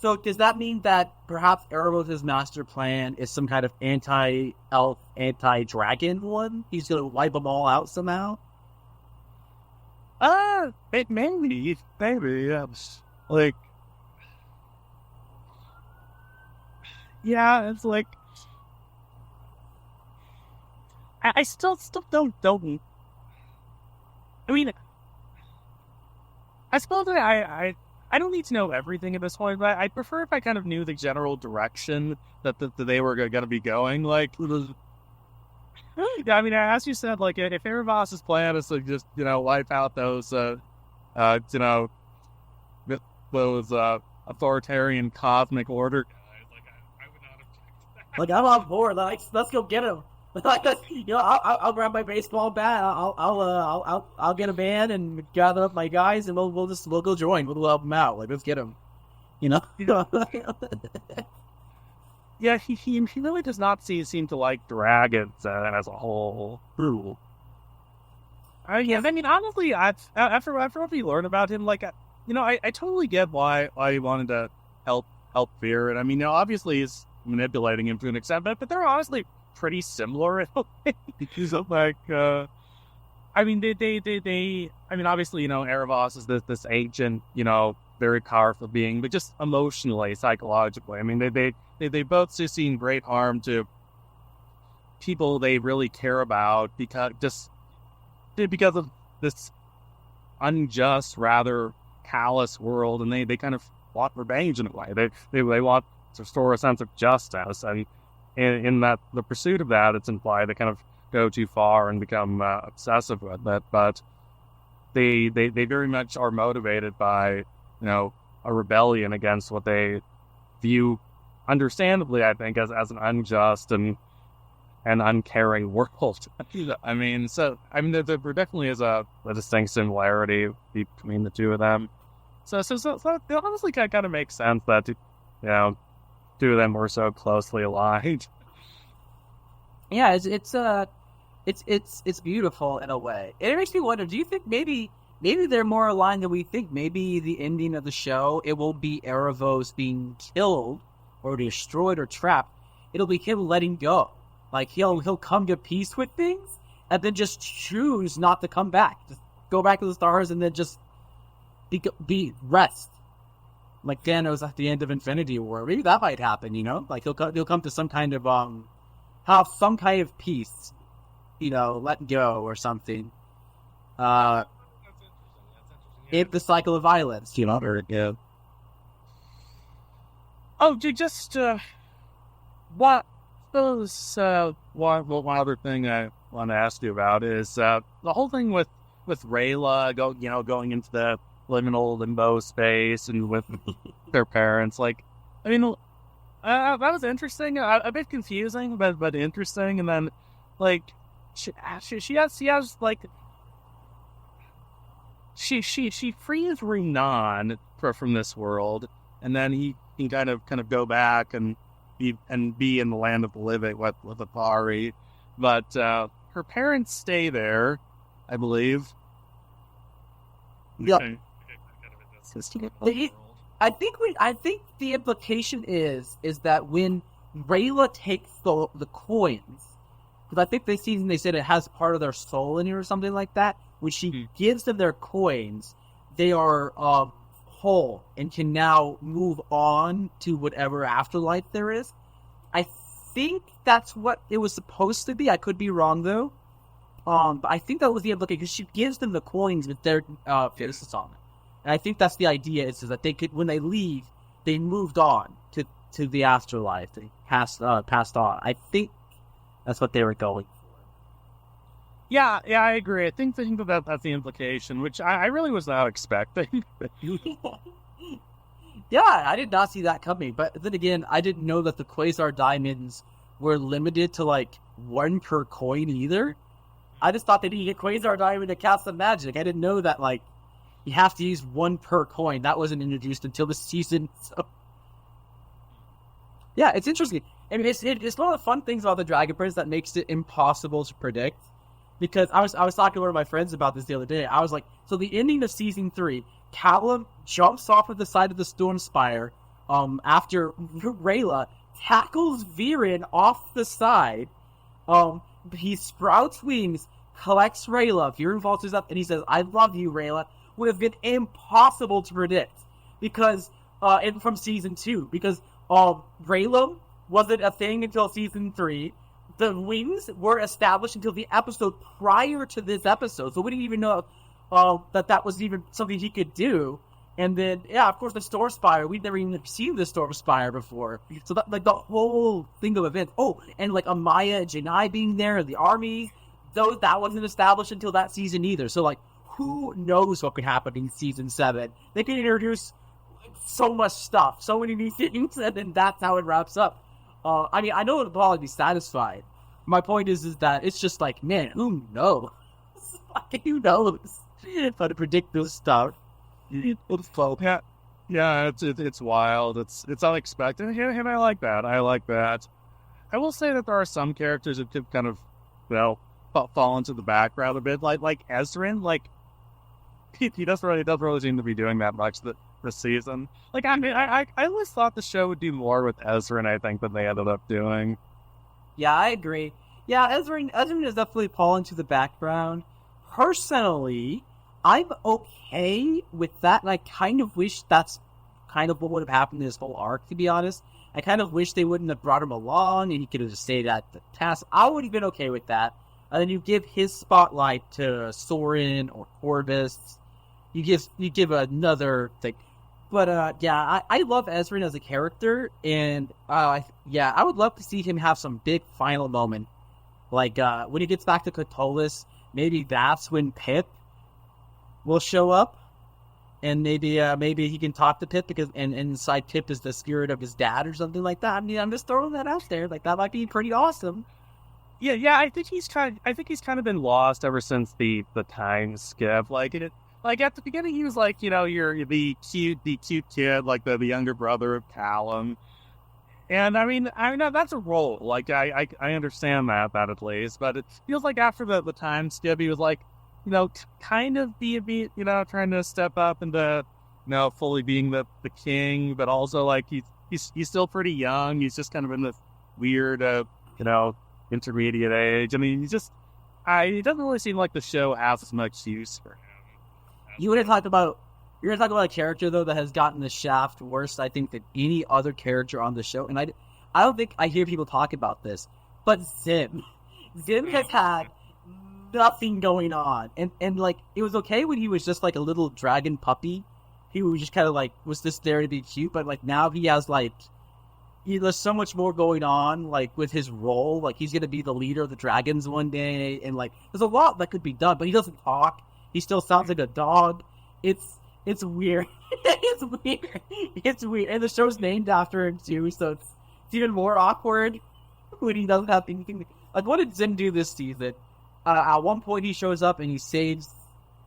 So does that mean that perhaps Aaravos' master plan is some kind of anti-elf, anti-dragon one? He's gonna wipe them all out somehow? Maybe, like, yeah, it's like, I still don't, I mean, I suppose I don't need to know everything at this point, but I'd prefer if I kind of knew the general direction that they were going to be going, like, Yeah, I mean, as you said, like if 𝐷𝐼𝐼𝐼's plan is to just wipe out those those authoritarian cosmic order guys, like I would not object to Like, I'm on board. Like, let's go get him. Like, I'll grab my baseball bat. I'll get a band and gather up my guys, and we'll go join. We'll help him out. Like, let's get him. Yeah, he really does not seem to like dragons as a whole. True. Yeah, I mean, honestly, after what we learned about him, like, I totally get why he wanted to help Vir, and I mean, obviously he's manipulating him to an extent, but they're honestly pretty similar in a way. Like, I mean, I mean, obviously, Aaravos is this ancient, very powerful being, but just emotionally, psychologically, I mean, they both just seen great harm to people they really care about because of this unjust, rather callous world, and they kind of want revenge in a way. They want to restore a sense of justice, and in that the pursuit of that, it's implied they kind of go too far and become obsessive with it. But they very much are motivated by a rebellion against what they view, understandably, I think, as an unjust and uncaring world. I mean, there definitely is a distinct similarity between the two of them. So it honestly kind of makes sense that two of them were so closely aligned. Yeah, it's beautiful in a way. And it makes me wonder, do you think maybe they're more aligned than we think? Maybe the ending of the show, it won't be Aaravos being killed or destroyed or trapped. It'll be him letting go. Like, he'll come to peace with things and then just choose not to come back. Just go back to the stars and then just be rest. Like Thanos at the end of Infinity War. Maybe that might happen, Like, he'll come to some kind of have some kind of peace, let go or something. That's interesting. If the cycle of violence, or Oh, just what those one other thing I want to ask you about is the whole thing with Rayla going into the liminal limbo space and with their parents. Like, I mean, that was interesting. A bit confusing, but interesting. And then, like, she has like she frees Renan from this world, and then he can kind of go back and be in the land of the living with Atari, but her parents stay there, I believe. Yeah. I think the implication is that when Rayla takes the coins, because I think they said it has part of their soul in it or something like that. When she gives them their coins, they are whole and can now move on to whatever afterlife there is. I think that's what it was supposed to be. I could be wrong though. But I think that was the implication, because she gives them the coins with their faces on it. And I think that's the idea, is that they could, when they leave, they moved on to the afterlife. They passed on. I think that's what they were going for. Yeah, I agree. I think that's the implication, which I really was not expecting. Yeah, I did not see that coming. But then again, I didn't know that the Quasar diamonds were limited to like one per coin either. I just thought that you get Quasar diamond to cast the magic. I didn't know that like you have to use one per coin. That wasn't introduced until this season. So yeah, it's interesting. I mean, it's one of the fun things about the Dragon Prince that makes it impossible to predict. Because I was talking to one of my friends about this the other day. I was like, so the ending of season 3, Callum jumps off of the side of the Storm Spire after Rayla tackles Viren off the side. He sprouts wings, collects Rayla. Viren falters up, and he says, "I love you, Rayla." Would have been impossible to predict because from season 2, because Rayla wasn't a thing until season 3. The wings were established until the episode prior to this episode, so we didn't even know that was even something he could do. And then, yeah, of course, the Storm Spire. We'd never even seen the Storm Spire before. So, that, like, the whole thing of events. Oh, and, like, 𝐓𝐼𝐢𝐺𝐿 being there, the army. Though that wasn't established until that season either. So, like, who knows what could happen in Season 7? They could introduce so much stuff, so many new things, and then that's how it wraps up. I mean, I know it'll probably be satisfied. My point is that it's just like, man, who knows? Who knows how to predict this stuff? Yeah, yeah, it's wild. It's unexpected, and I like that. I like that. I will say that there are some characters that could kind of, fall into the background a bit, like Ezrin. Like he doesn't really seem to be doing that much this season. Like, I mean, I always thought the show would do more with Ezrin, I think, than they ended up doing. Yeah, I agree. Yeah, Ezrin has definitely fallen to the background. Personally, I'm okay with that, and I kind of wish that's kind of what would have happened in this whole arc, to be honest. I kind of wish they wouldn't have brought him along, and he could have just stayed at the task. I would have been okay with that. And then you give his spotlight to Soren or Corvus. You give another thing. But, yeah, I love Ezrin as a character, and, I would love to see him have some big final moment. Like, when he gets back to Catullus, maybe that's when Pip will show up, and maybe he can talk to Pip and inside Pip is the spirit of his dad or something like that. I mean, I'm just throwing that out there. Like, that might be pretty awesome. Yeah. I think he's kind of been lost ever since the time skip. Like at the beginning, he was like, you're the cute kid, like the younger brother of Callum. And I mean, that's a role. Like, I understand that at least, but it feels like after the time skip, he was like, kind of be, trying to step up into, fully being the king, but also like he's still pretty young. He's just kind of in this weird, intermediate age. I mean, it doesn't really seem like the show has as much use for him. You're gonna talk about a character though that has gotten the shaft worse, I think, than any other character on the show, and I don't think I hear people talk about this, but Zim has had nothing going on, and like, it was okay when he was just like a little dragon puppy. He was just kind of like was just there to be cute, but like now he has like there's so much more going on, like with his role. Like, he's gonna be the leader of the dragons one day, and like there's a lot that could be done, but he doesn't talk. He still sounds like a dog. It's weird. It's weird. And the show's named after him too, so it's even more awkward when he doesn't have anything. Like, what did Zim do this season? At one point he shows up and he saves.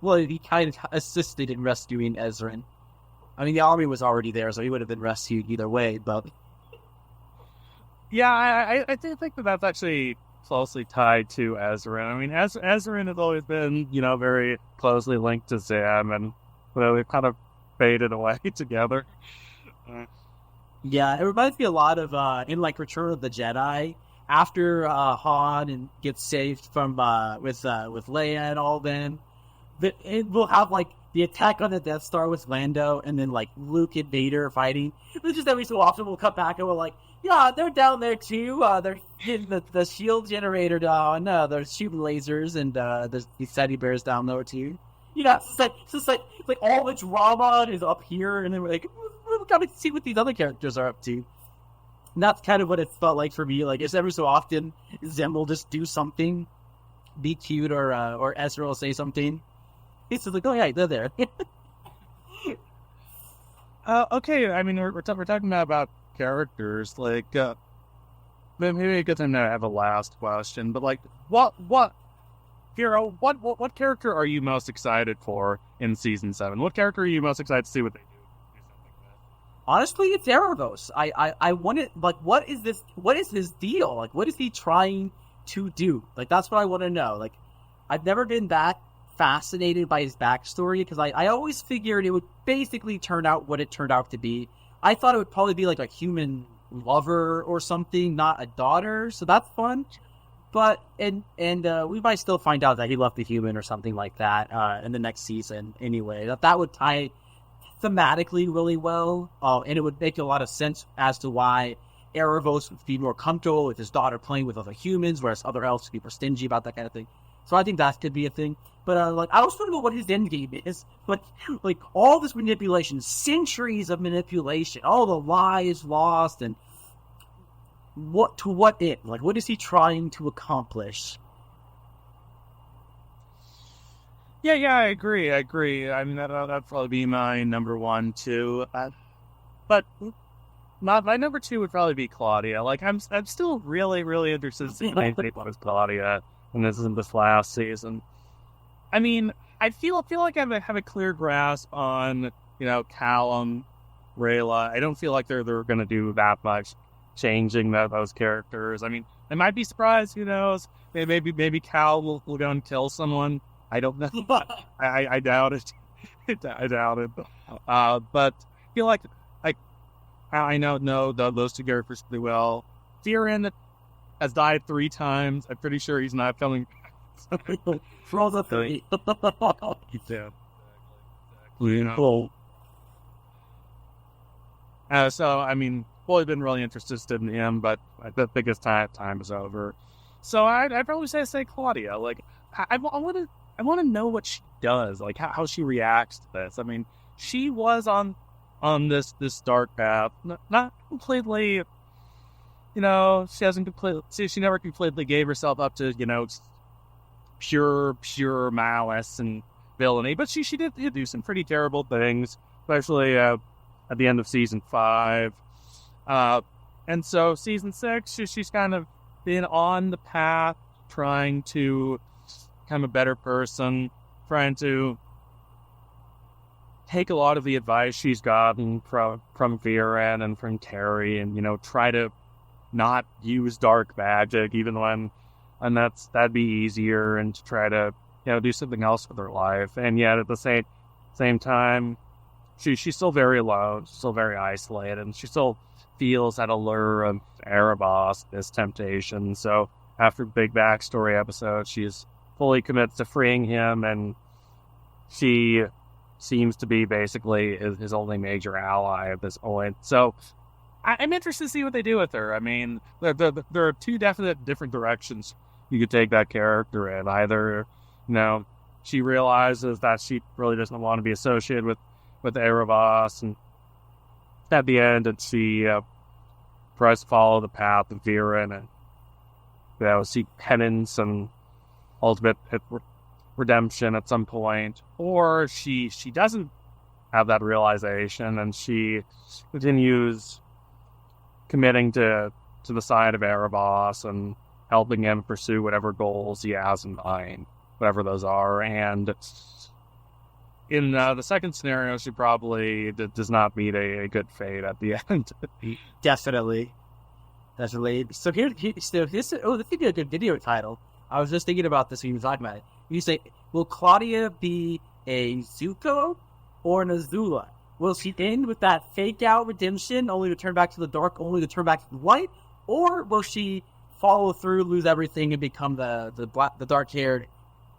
Well, he kind of assisted in rescuing Ezrin. I mean, the army was already there, so he would have been rescued either way. But yeah, I do think that's actually closely tied to Ezrin. I mean, Ezrin has always been, very closely linked to Zim, and they've kind of faded away together. Yeah, it reminds me a lot of in like Return of the Jedi, after Han and gets saved from with Leia and all them. It will have like the attack on the Death Star with Lando, and then like Luke and Vader fighting. It's just every so often we'll cut back and we're like, yeah, they're down there too. They're hitting the shield generator down. They're shooting lasers, and there's these teddy bears down there too. It's just like all the drama is up here, and then we're gotta see what these other characters are up to. And that's kind of what it felt like for me. Like, it's every so often Zim will just do something, be cute, or Ezra will say something. It's just like, oh yeah, they're there. Okay, I mean, we're talking about characters. Like, maybe a good time to have a last question. But like, what character are you most excited for in season 7? What character are you most excited to see what they do? Honestly, it's Aaravos. I want it. Like, what is this? What is his deal? Like, what is he trying to do? Like, that's what I want to know. Like, I've never been that fascinated by his backstory, because I always figured it would basically turn out what it turned out to be. I thought it would probably be like a human lover or something, not a daughter. So that's fun. But and we might still find out that he left the human or something like that in the next season. Anyway, that would tie thematically really well, and it would make a lot of sense as to why Aaravos would be more comfortable with his daughter playing with other humans, whereas other elves would be more stingy about that kind of thing. So I think that could be a thing. But like, I was thinking about what his end game is. Like all this manipulation, centuries of manipulation, all the lies lost, and what end? Like, what is he trying to accomplish? Yeah, I agree. I mean, that'd probably be my number one too. But my number two would probably be Claudia. Like, I'm still really, really interested in seeing what is Claudia, and this isn't this last season. I mean, I feel like I have a clear grasp on, Callum, Rayla. I don't feel like they're going to do that much changing those characters. I mean, I might be surprised. Who knows? Maybe Cal will go and kill someone. I don't know. I doubt it. I doubt it. But I feel like I know those two characters pretty well. Viren has died 3 times. I'm pretty sure he's not coming back. For all the 3. He's dead. Cool. So, I mean, I've been really interested in him, but I think his time is over. So I'd probably say Claudia. Like, I want to know what she does, like how she reacts to this. I mean, she was on this dark path, not completely. She never completely gave herself up to pure malice and villainy, but she did do some pretty terrible things, especially at the end of season 5. And so season 6, she's kind of been on the path, trying to become a better person, trying to take a lot of the advice she's gotten from Viren and from Terry, and try to not use dark magic, even when that'd be easier, and to try to do something else with her life. And yet at the same time, she's still very alone, still very isolated, and she still feels that allure of Aaravos, this temptation. So after the big backstory episode, she's fully commits to freeing him, and she seems to be basically his only major ally at this point. So I'm interested to see what they do with her. I mean, there are 2 different directions you could take that character in. Either, she realizes that she really doesn't want to be associated with Aaravos, and at the end, and she tries to follow the path of Viren and seek penance and ultimate redemption at some point, or she doesn't have that realization, and she continues committing to the side of Aaravos and helping him pursue whatever goals he has in mind, whatever those are. And in the second scenario, she probably does not meet a good fate at the end. Definitely. So this would be a good video title. I was just thinking about this when you were talking about it. You say, will Claudia be a Zuko or an Azula? Will she end with that fake out redemption, only to turn back to the dark, only to turn back to the light? Or will she follow through, lose everything, and become the dark-haired,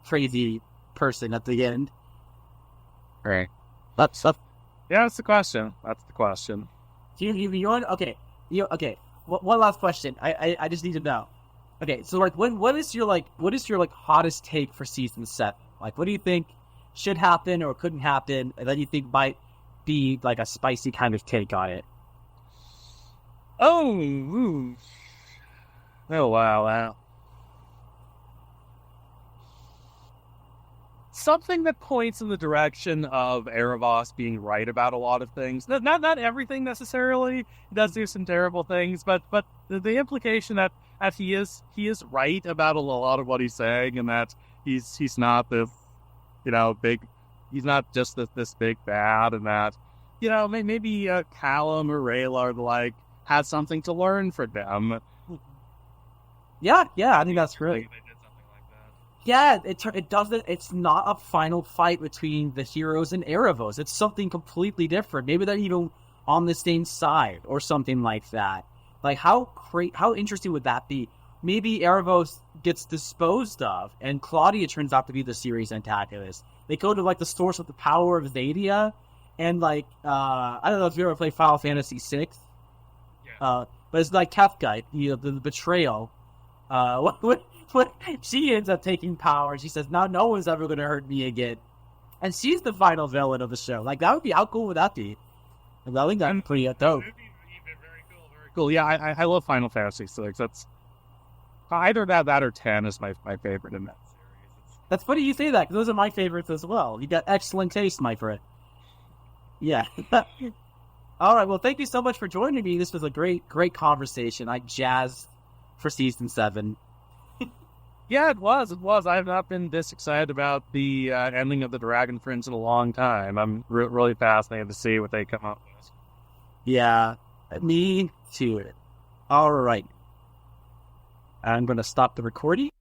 crazy person at the end? Right. That's the question. That's the question. You want? Okay. One last question. I just need to know. Okay, so like, what is your hottest take for season 7? Like, what do you think should happen or couldn't happen, and that you think might be like a spicy kind of take on it? Oh wow. Something that points in the direction of Aaravos being right about a lot of things. Not everything necessarily. He does do some terrible things, but the implication that he is right about a lot of what he's saying, and that he's not this big, he's not just this big bad, and that maybe Callum or Rayla had something to learn from them. Yeah, I think that's great. Yeah, it doesn't. It's not a final fight between the heroes and Aaravos. It's something completely different. Maybe they're even on the same side or something like that. Like, how interesting would that be? Maybe Aaravos gets disposed of, and Claudia turns out to be the series antagonist. They go to the source of the power of Xadia, and I don't know if you ever played Final Fantasy VI. Yeah. But it's like 𝐁𝐴, the betrayal. When she ends up taking power, she says, "Now, no one's ever going to hurt me again," and she's the final villain of the show. Like that would be how cool would that be? Like, I think that'd be pretty dope. Very cool, very cool. Yeah, I love Final Fantasy VI. That's either that or 10 is my favorite in that series. That's funny you say that because those are my favorites as well. You got excellent taste, my friend. Yeah. All right. Well, thank you so much for joining me. This was a great conversation. I jazzed for season 7. Yeah, it was. I have not been this excited about the ending of the Dragon Prince in a long time. I'm really fascinated to see what they come up with. Yeah, me too. All right. I'm going to stop the recording.